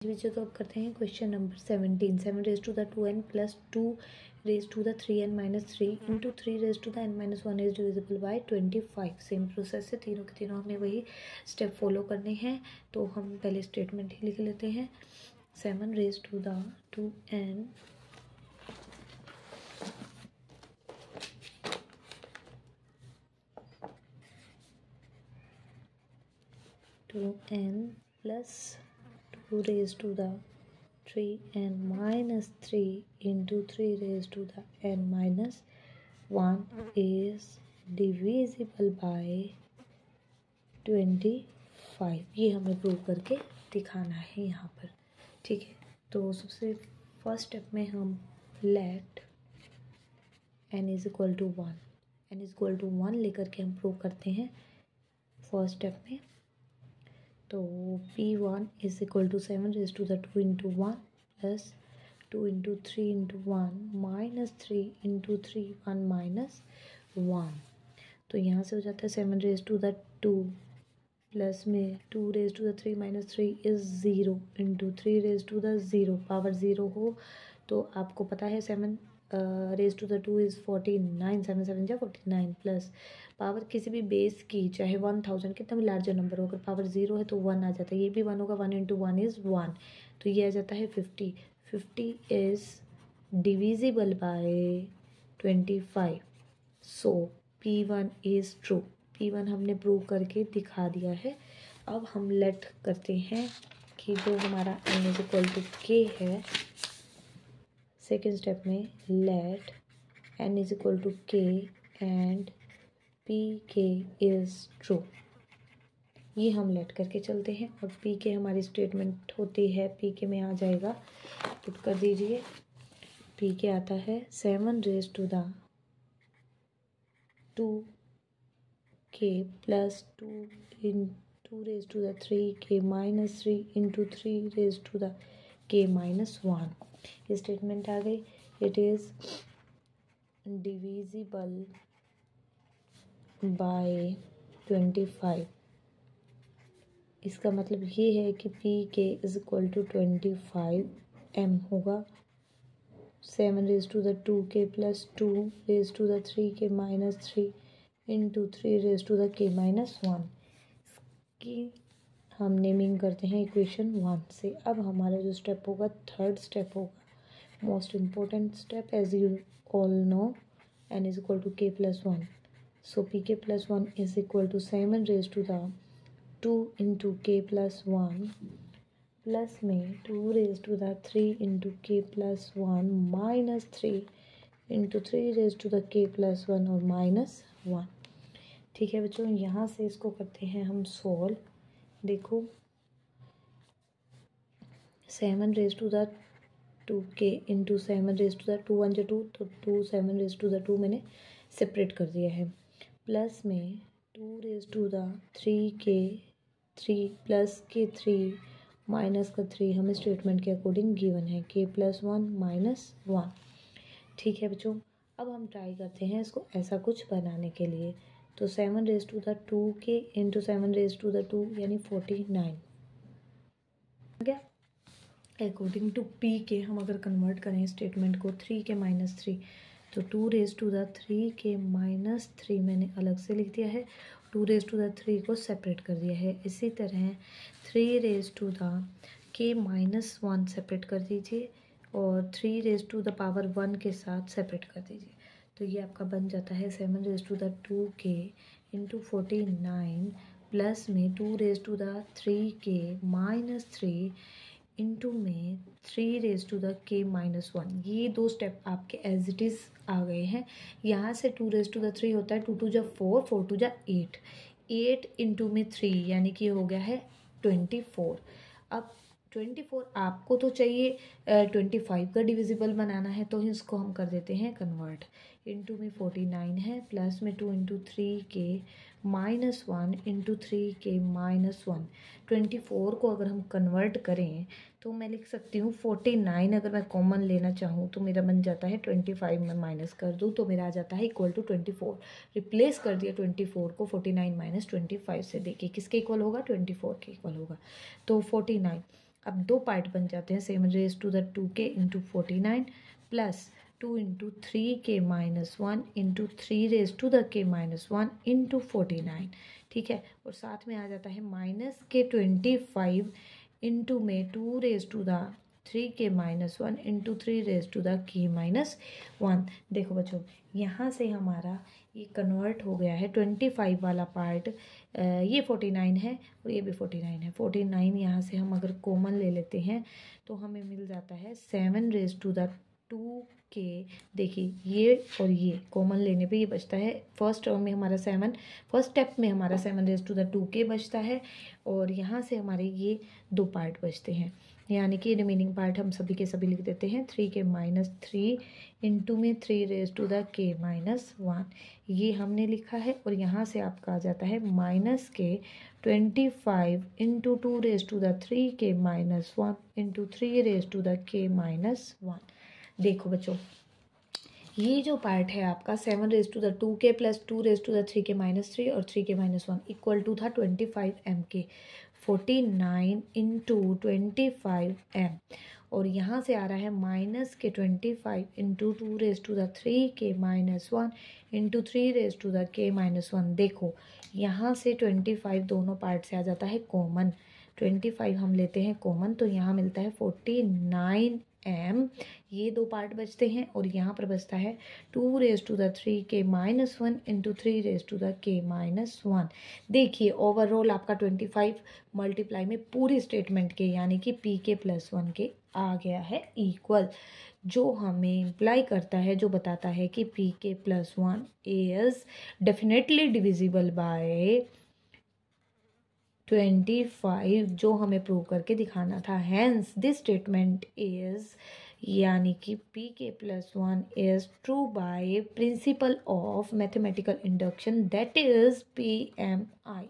बच्चों तो अब करते हैं question number 17। 7 raise to the 2n plus 2 raise to the 3n minus 3 into 3 raise to the n minus 1 is divisible by 25। Same process से तीनों के तीनों हमें वही स्टेप फॉलो करने हैं, तो हम पहले स्टेटमेंट ही लिख लेते हैं। 7 raise to the 2n plus 2 raise to the 3n minus 3 into 3 raised to the n minus 1 is divisible by 25। ये हमें प्रूव करके दिखाना है यहाँ पर। ठीक है, तो सबसे फर्स्ट स्टेप में हम let n is equal to 1 n is equal to 1 लेकर के हम प्रूव करते हैं फर्स्ट स्टेप में। तो p1 is equal to 7 raise to the 2 into 1 plus 2 into 3 into 1 minus 3 into 3 1 minus 1। तो यहाँ से हो जाता है 7 रेज टू द 2 प्लस में 2 raise to the 3 minus 3 is 0 into 3 raise to the 0। Power 0 हो तो आपको पता है 7 रेज टू द 2 इज़ 49, 7 7 जा 49 प्लस पावर किसी भी बेस की चाहे 1000 कितना भी लार्जर नंबर हो, अगर पावर 0 है तो 1 आ जाता है, ये भी 1 होगा, 1 इंटू 1 इज़ 1, तो ये आ जाता है 50। 50 is divisible by 25। So P1 is true. P1 हमने प्रूव करके दिखा दिया है। अब हम लेट करते हैं कि जो हमारा n is equal to k है, सेकेंड स्टेप में let n is equal to k and pk is true. ये हम लेट करके चलते हैं और pk हमारी स्टेटमेंट होती है, pk में आ जाएगा, पुट कर दीजिए। pk आता है 7 raise to the 2k plus 2 इन 2 raise to the 3k minus 3 into 3 raise to the k minus 1। ये स्टेटमेंट आ गई। It is divisible by 25। इसका मतलब ये है कि pk is equal to 25m होगा। 7 raise to the 2k plus 2 raise to the 3k minus 3 into 3 raise to the k minus 1 की हम नेमिंग करते हैं इक्वेशन 1 से। अब हमारा जो स्टेप होगा, थर्ड स्टेप होगा, most important step, as you all know, n is equal to k plus 1। So pk plus 1 is equal to 7 raise to the 2 into k plus 1 plus में 2 raise to the 3 into k plus 1 minus 3 into 3 raise to the k plus 1 और minus 1। ठीक है बच्चों, यहाँ से इसको करते हैं हम सॉल्व। देखो 7 raise to the 2k into 7 raise to the 2 1 जो 2, तो 2 7 रेज टू द 2 मैंने सेपरेट कर दिया है, प्लस में 2 raise to the 3k 3 plus के 3 माइनस का 3 हमें स्टेटमेंट के अकॉर्डिंग गिवन है, k प्लस 1 माइनस 1। ठीक है बच्चों, अब हम ट्राई करते हैं इसको ऐसा कुछ बनाने के लिए। तो 7 raise to the 2k into 7 raise to the 2 यानी 49 क्या अकॉर्डिंग टू pk हम अगर कन्वर्ट करें स्टेटमेंट को 3k माइनस 3, तो 2 raise to the 3k minus 3 मैंने अलग से लिख दिया है, 2 रेज टू द 3 को सेपरेट कर दिया है। इसी तरह 3 raise to the k minus 1 separate कर दीजिए और 3 रेज टू द पावर 1 के साथ सेपरेट कर दीजिए। तो ये आपका बन जाता है 7 raise to the 2k into 49 plus में 2 raise to the 3k minus 3 into में 3 raise to the k minus 1। ये दो स्टेप आपके एज इट इज़ आ गए हैं। यहाँ से 2 रेज टू द 3 होता है 2 2 जा 4, 4 2 जा 8, 8 इंटू में 3 यानी कि हो गया है 24। अब 24 आपको तो चाहिए 25 का डिविजिबल बनाना है, तो इसको हम कर देते हैं कन्वर्ट। इंटू में 49 है, प्लस में 2 into 3k minus 1 into 3k minus 1। 24 को अगर हम कन्वर्ट करें तो मैं लिख सकती हूँ 49, अगर मैं कॉमन लेना चाहूँ तो मेरा बन जाता है 25 में माइनस कर दूँ तो मेरा आ जाता है इक्वल टू 24। रिप्लेस कर दिया 24 को 49 माइनस 25 से, देखिए किसके इक्वल होगा, 24 के इक्वल होगा। तो 49 अब दो पार्ट बन जाते हैं 7^2 into 49 plus 2 into 3k-1 into 3^1 into 49, ठीक है। और साथ में आ जाता है -k25 इंटू में 2^3k-1 इंटू 3^k-1। देखो बच्चों, यहाँ से हमारा ये कन्वर्ट हो गया है 25 वाला पार्ट, ये 49 है और ये भी 49 है। 49 यहाँ से हम अगर कॉमन ले लेते हैं तो हमें मिल जाता है 7^2k। देखिए ये और ये कॉमन लेने पे ये बचता है, फर्स्ट टर्म में हमारा 7, फर्स्ट स्टेप में हमारा 7^2k बचता है और यहाँ से हमारे ये दो पार्ट बचते हैं, यानी कि रिमेनिंग पार्ट हम सभी के सभी लिख देते हैं 3k-3 इंटू में 3^k-1 ये हमने लिखा है। और यहाँ से आपका आ जाता है -k25 into 2^3k-1 into 3^k-1। देखो बच्चों, ये जो पार्ट है आपका 7^2k प्लस 2^3k-3 और 3k-1 इक्वल टू था 25m के, 49 इंटू 25m। और यहाँ से आ रहा है -k25 into 2^3k-1 into 3^k-1। देखो यहाँ से 25 दोनों पार्ट से आ जाता है कॉमन, 25 हम लेते हैं कॉमन तो यहाँ मिलता है 49m। ये दो पार्ट बचते हैं और यहाँ पर बचता है 2^3k-1 इंटू 3^k-1। देखिए ओवरऑल आपका 25 मल्टीप्लाई में पूरी स्टेटमेंट के यानी कि pk+1 के आ गया है इक्वल, जो हमें इम्प्लाई करता है, जो बताता है कि pk+1 is definitely divisible by 25, जो हमें प्रूव करके दिखाना था। हैंस दिस स्टेटमेंट इज, यानी कि pk+1 is true by principle of mathematical induction, that is PMI।